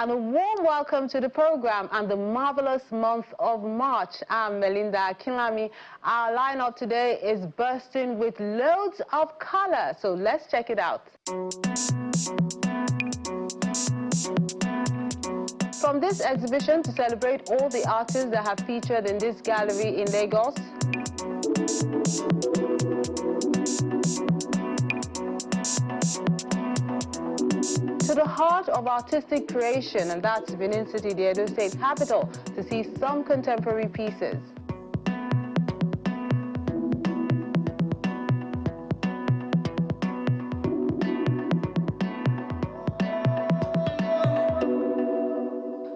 and a warm welcome to the program and the marvelous month of March. I'm Melinda Kinlami. Our lineup today is bursting with loads of color, so let's check it out. From this exhibition to celebrate all the artists that have featured in this gallery in Lagos, to the heart of artistic creation, and that's Benin City, the Edo State capital, to see some contemporary pieces.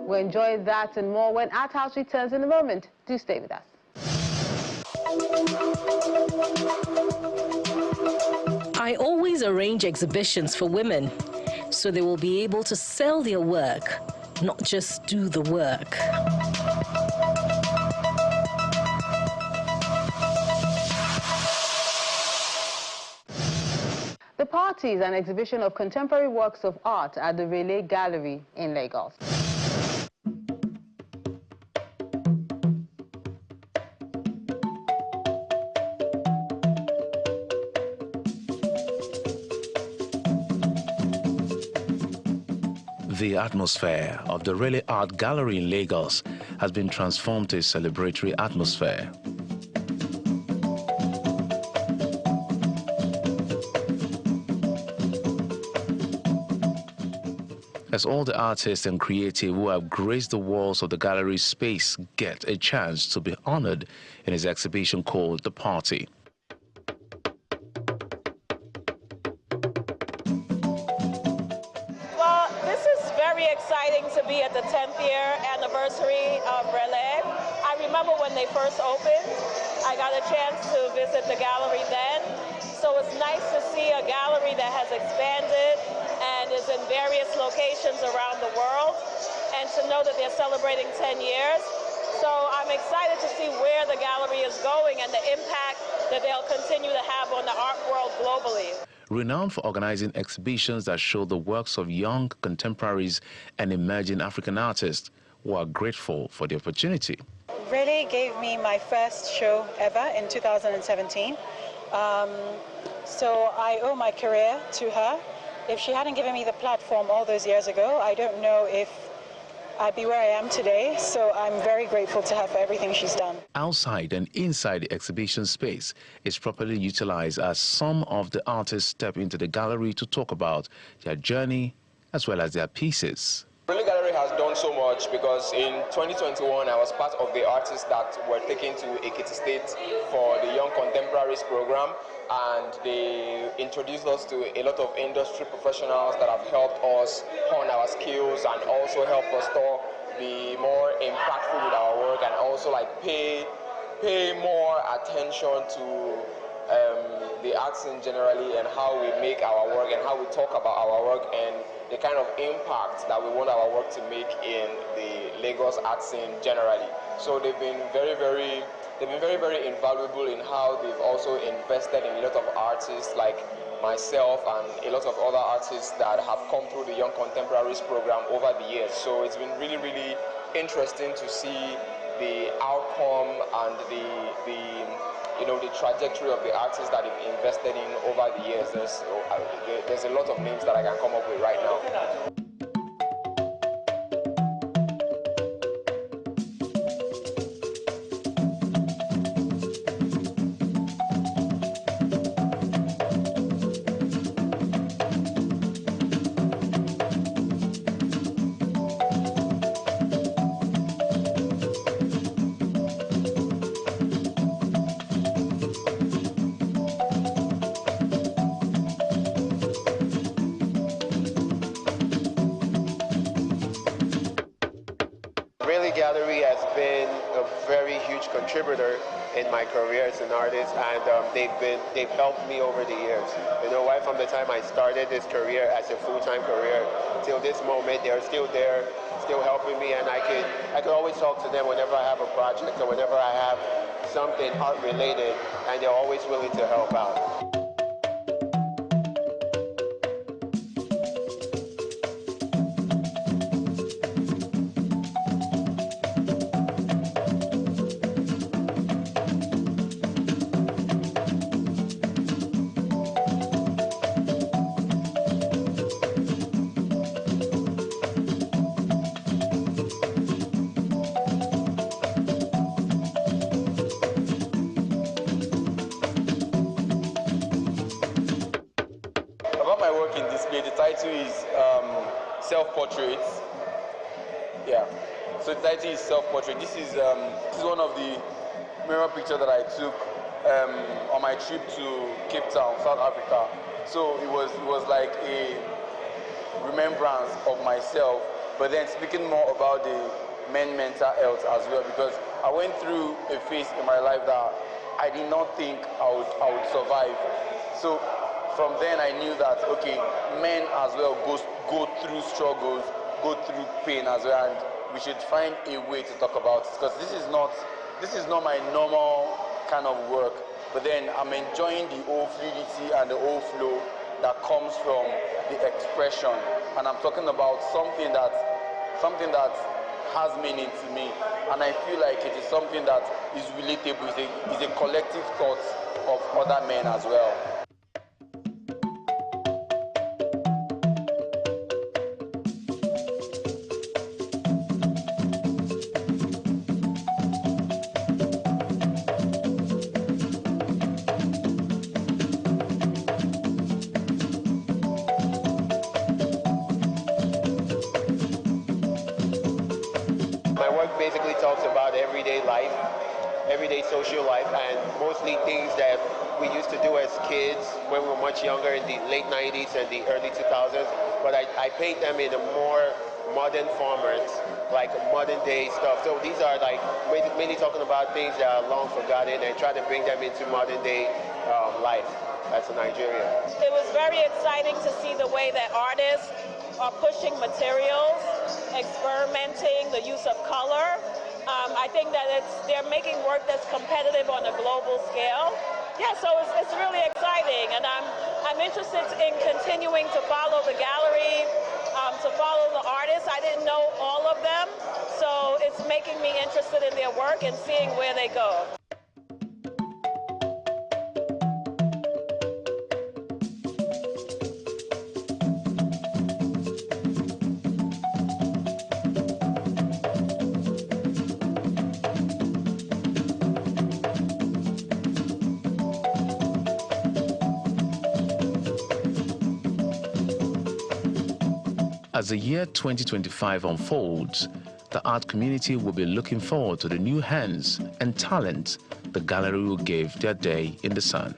We'll enjoy that and more when ArtHouse returns in a moment. Do stay with us. I always arrange exhibitions for women, so they will be able to sell their work, not just do the work. The party is an exhibition of contemporary works of art at the Relay Gallery in Lagos. The atmosphere of the Relay Art Gallery in Lagos has been transformed to a celebratory atmosphere. As all the artists and creatives who have graced the walls of the gallery's space get a chance to be honored in his exhibition called The Party. Exciting to be at the 10th year anniversary of Relay. I remember when they first opened. I got a chance to visit the gallery then. So it's nice to see a gallery that has expanded and is in various locations around the world, and to know that they're celebrating 10 years. So I'm excited to see where the gallery is going and the impact that they'll continue to have on the art world globally. Renowned for organizing exhibitions that show the works of young contemporaries and emerging African artists, who are grateful for the opportunity. Relay gave me my first show ever in 2017. So I owe my career to her. If she hadn't given me the platform all those years ago, I don't know if I'd be where I am today, so I'm very grateful to her for everything she's done. Outside and inside the exhibition space is properly utilized as some of the artists step into the gallery to talk about their journey as well as their pieces. Relay Gallery has done so much because in 2021 I was part of the artists that were taken to Ekiti State for the Young Contemporaries program, and they introduced us to a lot of industry professionals that have helped us hone our skills and also help us to be more impactful with our work, and also like pay more attention to the arts in generally, and how we make our work and how we talk about our work and the kind of impact that we want our work to make in the Lagos art scene generally. So they've been very, very invaluable in how they've also invested in a lot of artists like myself and a lot of other artists that have come through the Young Contemporaries program over the years. So it's been really, really interesting to see the outcome and the trajectory of the artists that they've invested in over the years. There's a lot of names that I can come up with right now. Gallery has been a very huge contributor in my career as an artist, and they've helped me over the years. You know, right from the time I started this career as a full-time career till this moment, they're still there, still helping me, and I could always talk to them whenever I have a project or whenever I have something art-related, and they're always willing to help out. work in display. The title is Self-Portraits. Yeah. So the title is Self-Portrait. This is one of the mirror pictures that I took on my trip to Cape Town, South Africa. So it was like a remembrance of myself, but then speaking more about the men's mental health as well, because I went through a phase in my life that I did not think I would survive. So from then I knew that, okay, men as well go through struggles, go through pain as well, and we should find a way to talk about it, because this is not my normal kind of work, but then I'm enjoying the whole fluidity and the whole flow that comes from the expression, and I'm talking about something that has meaning to me, and I feel like it is something that is relatable, is a collective thought of other men as well. Basically talks about everyday life, everyday social life, and mostly things that we used to do as kids when we were much younger in the late 90s and the early 2000s, but I paint them in a more modern format, like modern day stuff. So these are like mainly talking about things that are long forgotten and try to bring them into modern day life as a Nigerian. It was very exciting to see the way that artists are pushing materials, experimenting, the use of color. I think that they're making work that's competitive on a global scale. Yeah, so it's really exciting, and I'm interested in continuing to follow the gallery, to follow the artists. I didn't know all of them, so it's making me interested in their work and seeing where they go. As the year 2025 unfolds, the art community will be looking forward to the new hands and talent the gallery will give their day in the sun.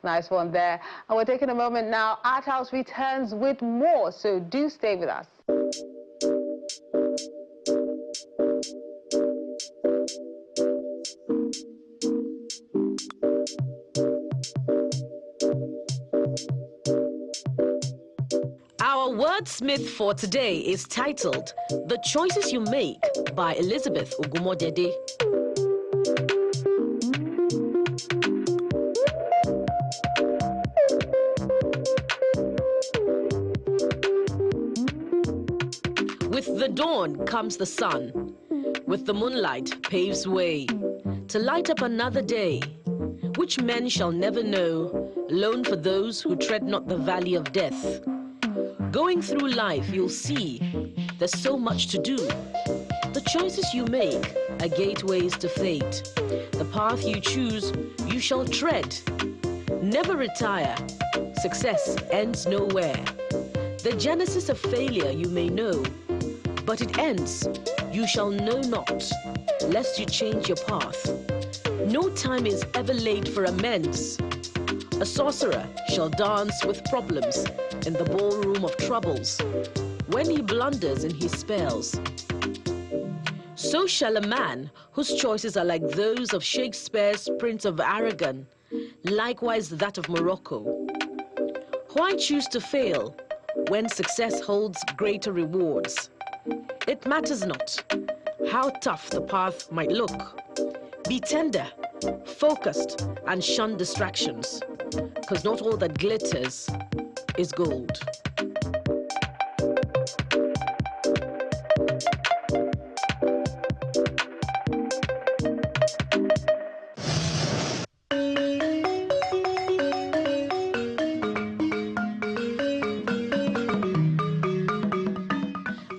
Nice one there. And we're taking a moment now. ArtHouse returns with more, so do stay with us. Our wordsmith for today is titled The Choices You Make by Elizabeth Ogumodede. With the dawn comes the sun. With the moonlight paves way to light up another day, which men shall never know, lone for those who tread not the valley of death. Going through life, you'll see there's so much to do. The choices you make are gateways to fate. The path you choose, you shall tread. Never retire. Success ends nowhere. The genesis of failure you may know, but it ends, you shall know not, lest you change your path. No time is ever late for amends. A sorcerer shall dance with problems in the ballroom of troubles when he blunders in his spells. So shall a man whose choices are like those of Shakespeare's Prince of Aragon, likewise that of Morocco. Why choose to fail when success holds greater rewards? It matters not how tough the path might look. Be tender, focused, and shun distractions, because not all that glitters is gold.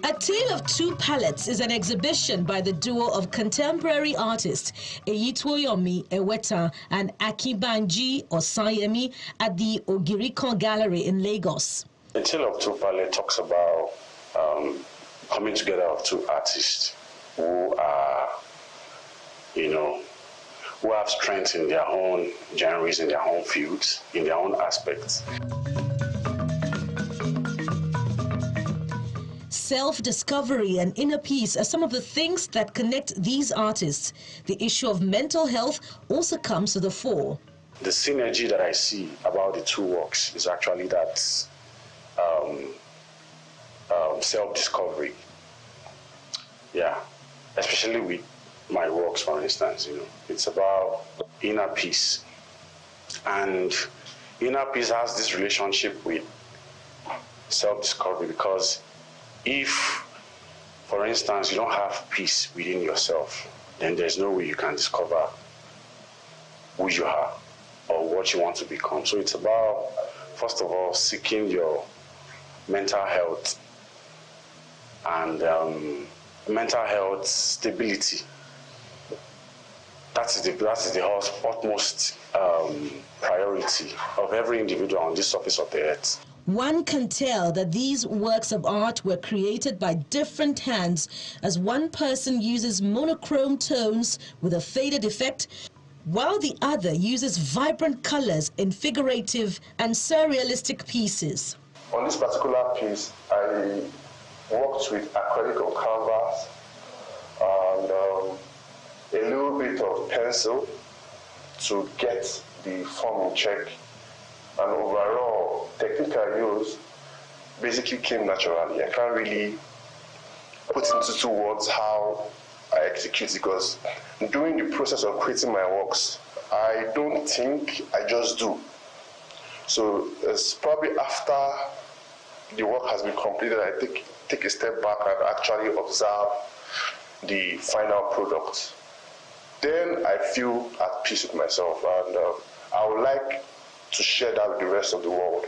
A tale of two Palettes is an exhibition by the duo of contemporary artists Eyitoyomi Eweta and Akinbanji Osayemi at the Ogirikon Gallery in Lagos. The Tale of Two Palettes talks about coming together of two artists who are, who have strengths in their own genres, in their own fields, in their own aspects. Self-discovery and inner peace are some of the things that connect these artists. The issue of mental health also comes to the fore. The synergy that I see about the two works is actually that self-discovery. Yeah, especially with my works, for instance, it's about inner peace. And inner peace has this relationship with self-discovery, because if, for instance, you don't have peace within yourself, then there's no way you can discover who you are or what you want to become. So it's about, first of all, seeking your mental health and mental health stability. That is the utmost priority of every individual on this surface of the earth. One can tell that these works of art were created by different hands, as one person uses monochrome tones with a faded effect, while the other uses vibrant colors in figurative and surrealistic pieces. On this particular piece, I worked with acrylic on canvas and a little bit of pencil to get the form in check. And overall, technique I used basically came naturally. I can't really put into two words how I execute it, because during the process of creating my works, I don't think, I just do. So it's probably after the work has been completed, I take a step back and actually observe the final product. Then I feel at peace with myself, and I would like to share that with the rest of the world.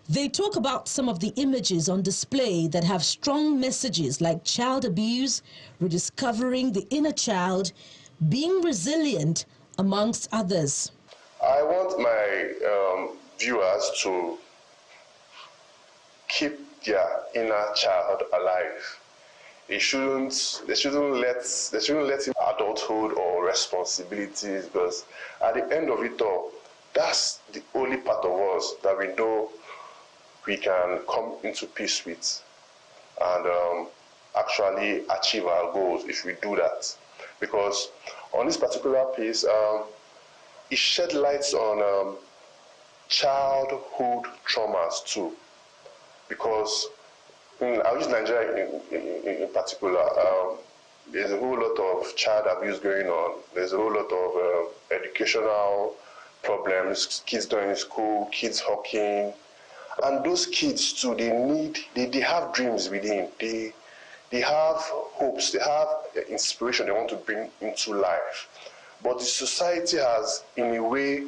They talk about some of the images on display that have strong messages like child abuse, rediscovering the inner child, being resilient, amongst others. I want my viewers to keep their inner child alive. They shouldn't let him adulthood or responsibilities, because at the end of it all, that's the only part of us that we know we can come into peace with and actually achieve our goals if we do that. Because on this particular piece, it shed lights on childhood traumas too. Because I'll use Nigeria in particular. There's a whole lot of child abuse going on. There's a whole lot of educational problems, kids doing school, kids hawking. And those kids too, they have dreams within. They have hopes, they have inspiration they want to bring into life. But the society has, in a way,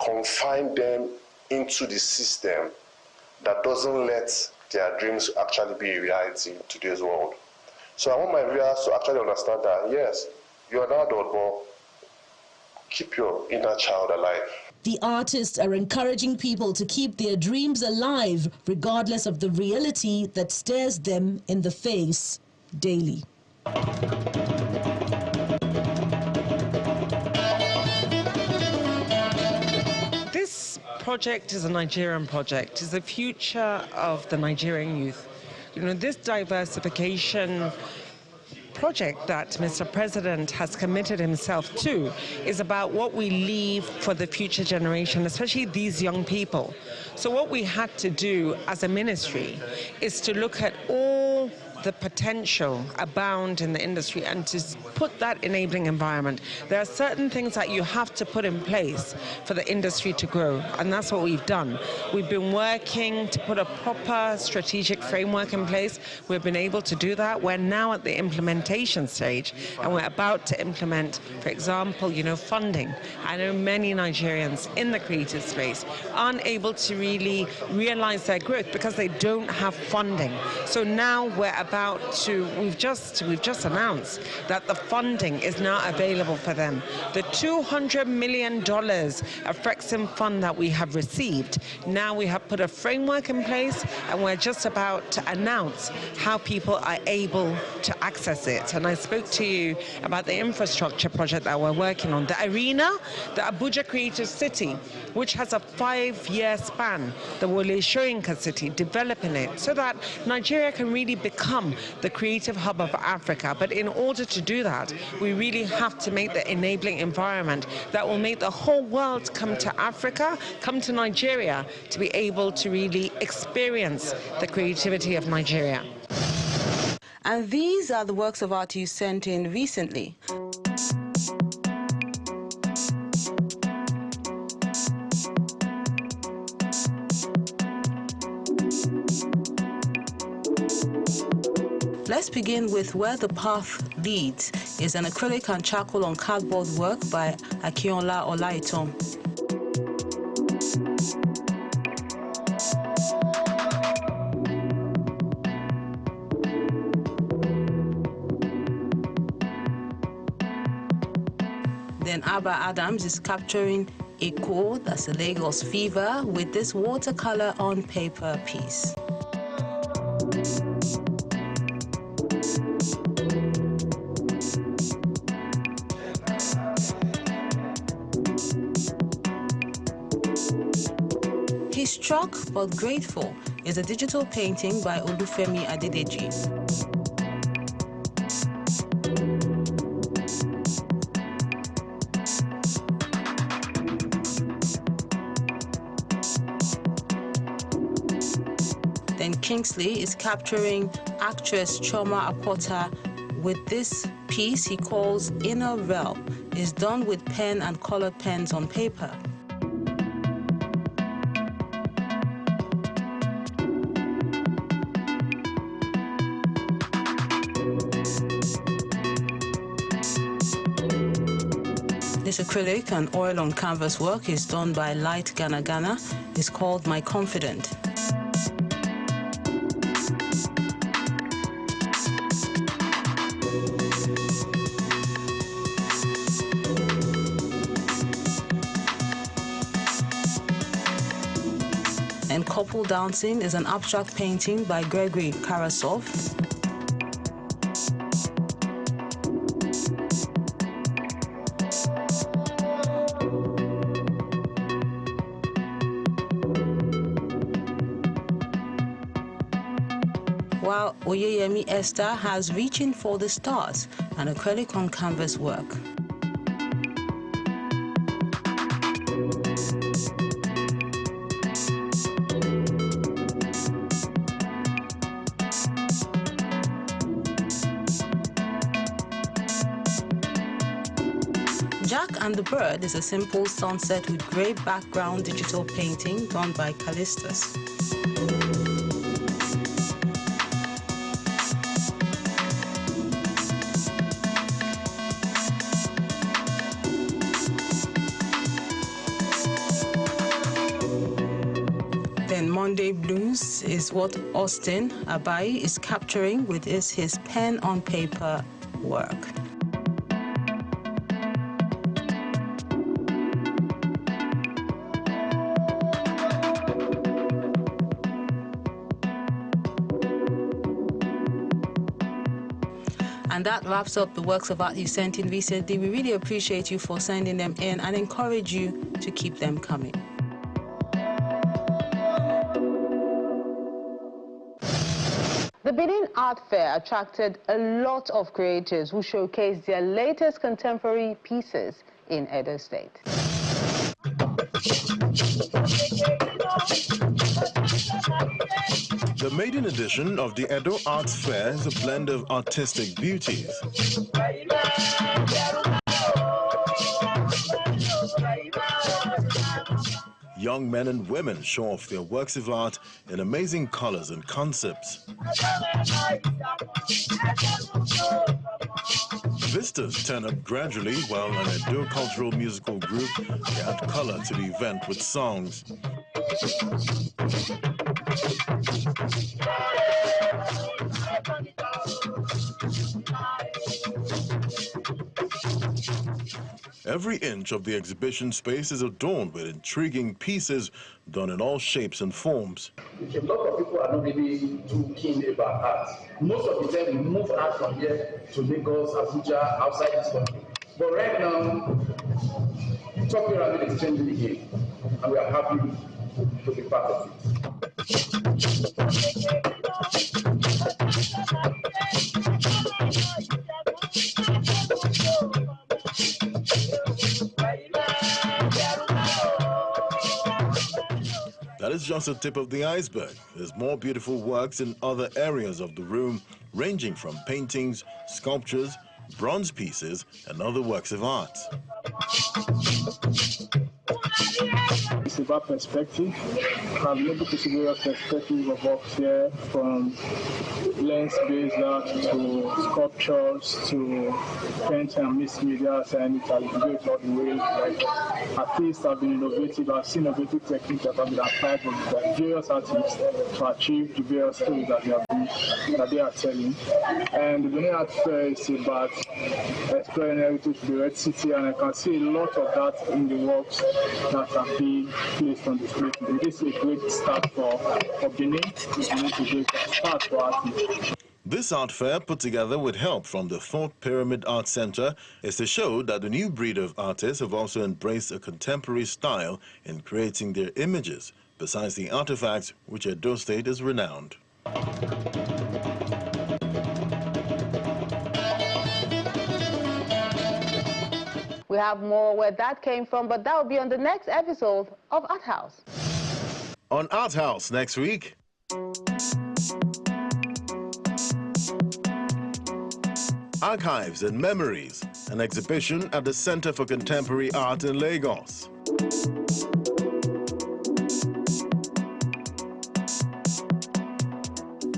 confined them into the system that doesn't let their dreams actually be a reality in today's world. So I want my viewers to actually understand that, yes, you're an adult, but keep your inner child alive. The artists are encouraging people to keep their dreams alive, regardless of the reality that stares them in the face daily. This project is a Nigerian project. It's the future of the Nigerian youth. This diversification project that Mr. President has committed himself to is about what we leave for the future generation, especially these young people. So what we had to do as a ministry is to look at all the potential abound in the industry and to put that enabling environment. There are certain things that you have to put in place for the industry to grow, and that's what we've done. We've been working to put a proper strategic framework in place. We've been able to do that. We're now at the implementation stage, and we're about to implement, for example, funding. I know many Nigerians in the creative space aren't able to really realize their growth because they don't have funding. So now we're we've just announced that the funding is now available for them. The $200 million of Frexim fund that we have received, now we have put a framework in place, and we're just about to announce how people are able to access it. And I spoke to you about the infrastructure project that we're working on, the arena, the Abuja Creative City, which has a 5-year span, the Wole Soyinka City, developing it so that Nigeria can really become the creative hub of Africa. But in order to do that, we really have to make the enabling environment that will make the whole world come to Africa, come to Nigeria, to be able to really experience the creativity of Nigeria. And these are the works of art you sent in recently. Let's begin with Where the Path Leads. It's an acrylic and charcoal on cardboard work by Akinola Olaiton. Then Abba Adams is capturing Eko, that's a Lagos fever, with this watercolor on paper piece. He's struck but grateful is a digital painting by Olufemi Adedeji. Then Kingsley is capturing actress Chioma Akpota with this piece he calls Inner Realm. It's done with pen and colored pens on paper. This acrylic and oil on canvas work is done by Light Ghana Ghana. It's called My Confident. And Couple Dancing is an abstract painting by Gregory Karasov. While Oyeyemi Esther has Reaching for the Stars, an acrylic on canvas work. Jack and the Bird is a simple sunset with grey background digital painting done by Callistus. Then Monday Blues is what Austin Abai is capturing with his pen on paper work. And that wraps up the works of art you sent in recently. We really appreciate you for sending them in and encourage you to keep them coming. The Benin Art Fair attracted a lot of creators who showcased their latest contemporary pieces in Edo State. The maiden edition of the Edo Art Fair is a blend of artistic beauties. Young men and women show off their works of art in amazing colors and concepts. Visitors turn up gradually while an Edo cultural musical group add color to the event with songs. Every inch of the exhibition space is adorned with intriguing pieces done in all shapes and forms. A lot of people are not really too keen about art. Most of the time we move art from here to Lagos, Abuja, outside this country. But right now, top pyramid is changing the game, and we are happy to be part of it. That is just the tip of the iceberg. There's more beautiful works in other areas of the room, ranging from paintings, sculptures, bronze pieces, and other works of art. It's about perspective. I've been able to see various perspectives of works here, from lens-based art to sculptures to print and mixed media, and it goes all the way. Like, artists have been innovative. I've seen innovative techniques that have been applied from various artists to achieve the various stories that they are telling. And the Benin Art Fair is about exploring heritage of the Red City, and I can see a lot of that in the works that are being placed on display today. This is a great start for Benin. It's a great start for artists. This art fair, put together with help from the Fourth Pyramid Art Center, is to show that the new breed of artists have also embraced a contemporary style in creating their images, besides the artifacts which Edo State is renowned. We have more where that came from, but that will be on the next episode of ArtHouse. On ArtHouse next week. Archives and Memories, an exhibition at the Center for Contemporary Art in Lagos.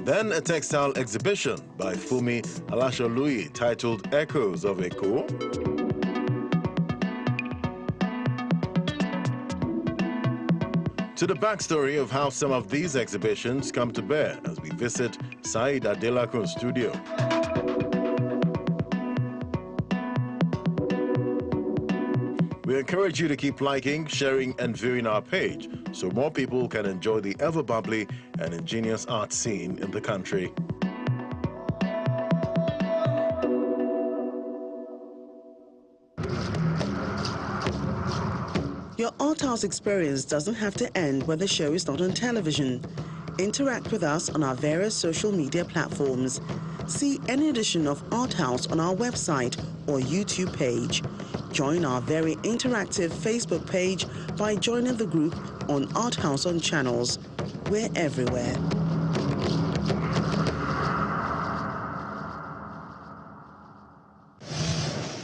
Then a textile exhibition by Fumi Alasholui titled Echoes of Eko. To the backstory of how some of these exhibitions come to bear as we visit Said Adelakun's studio. We encourage you to keep liking, sharing, and viewing our page so more people can enjoy the ever-bubbly and ingenious art scene in the country. Your ArtHouse experience doesn't have to end when the show is not on television. Interact with us on our various social media platforms. See any edition of ArtHouse on our website or YouTube page. Join our very interactive Facebook page by joining the group on ArtHouse on Channels. We're everywhere.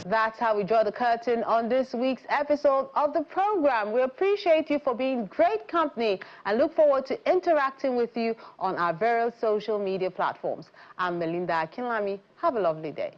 That's how we draw the curtain on this week's episode of the program. We appreciate you for being great company and look forward to interacting with you on our various social media platforms. I'm Melinda Akinlami. Have a lovely day.